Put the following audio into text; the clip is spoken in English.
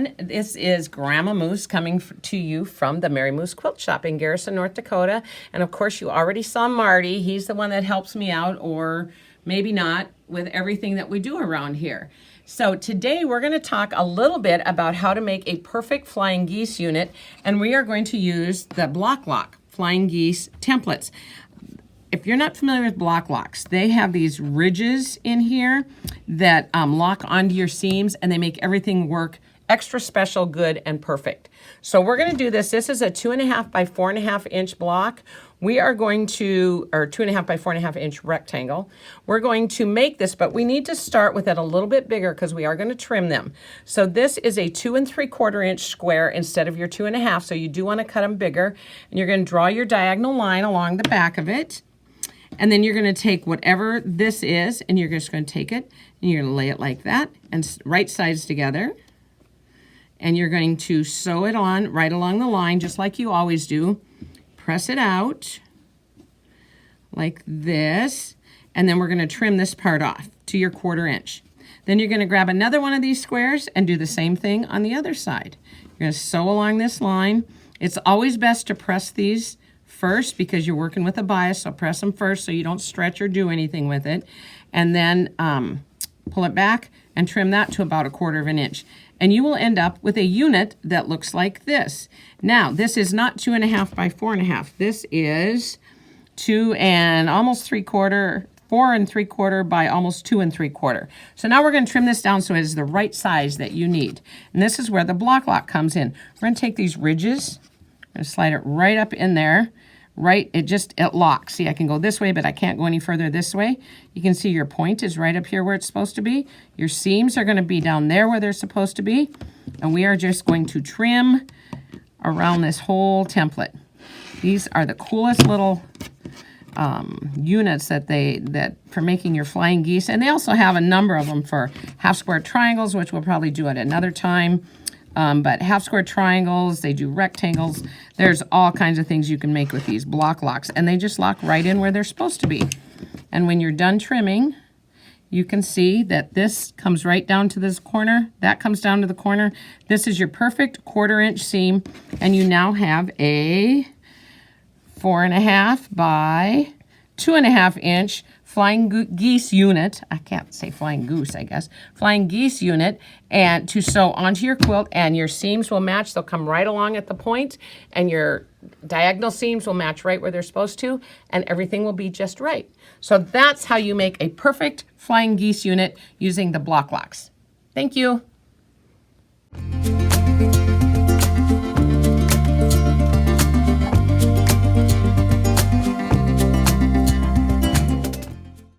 everyone. This is Grandma Moose coming to you from the Merry Moose Quilt Shop in Garrison, North Dakota. And of course, you already saw Marty. He's the one that helps me out, or maybe not, with everything that we do around here. So today we're going to talk a little bit about how to make a perfect Flying Geese unit, and we are going to use the Bloc Loc Flying Geese templates. If you're not familiar with Bloc Locs, they have these ridges in here that lock onto your seams, and they make everything work extra special, good, and perfect. So we're going to do this. This is a 2.5 by 4.5 inch block. We are going to, or 2.5 by 4.5 inch rectangle. We're going to make this, but we need to start with it a little bit bigger because we are going to trim them. So this is a 2 3/4 inch square instead of your 2.5. So you do want to cut them bigger, and you're going to draw your diagonal line along the back of it. And then you're going to take whatever this is, and you're just going to take it, and you're going to lay it like that, and right sides together. And you're going to sew it on right along the line, just like you always do. Press it out like this, and then we're going to trim this part off to your 1/4 inch. Then you're going to grab another one of these squares and do the same thing on the other side. You're going to sew along this line. It's always best to press these first because you're working with a bias, so press them first so you don't stretch or do anything with it. And then pull it back and trim that to about 1/4 inch. And you will end up with a unit that looks like this. Now, this is not 2.5 by 4.5. This is 4 3/4 by almost 2 3/4. So now we're going to trim this down so it is the right size that you need. And this is where the Bloc Loc comes in. We're going to take these ridges, I'm going to slide it right up in there. Right, it locks. See, I can go this way, but I can't go any further this way. You can see your point is right up here where it's supposed to be. Your seams are going to be down there where they're supposed to be. And we are just going to trim around this whole template. These are the coolest little units that for making your Flying Geese. And they also have a number of them for half square triangles, which we'll probably do at another time. But half square triangles, they do rectangles. There's all kinds of things you can make with these Bloc Locs, and they just lock right in where they're supposed to be. And when you're done trimming, you can see that this comes right down to this corner. That comes down to the corner. This is your perfect 1/4 inch seam, and you now have a 4.5 by 2.5 inch Flying Geese unit. I can't say Flying Goose, I guess. Flying Geese unit, and to sew onto your quilt, and your seams will match. They'll come right along at the point, and your diagonal seams will match right where they're supposed to, and everything will be just right. So that's how you make a perfect Flying Geese unit using the Bloc Locs. Thank you.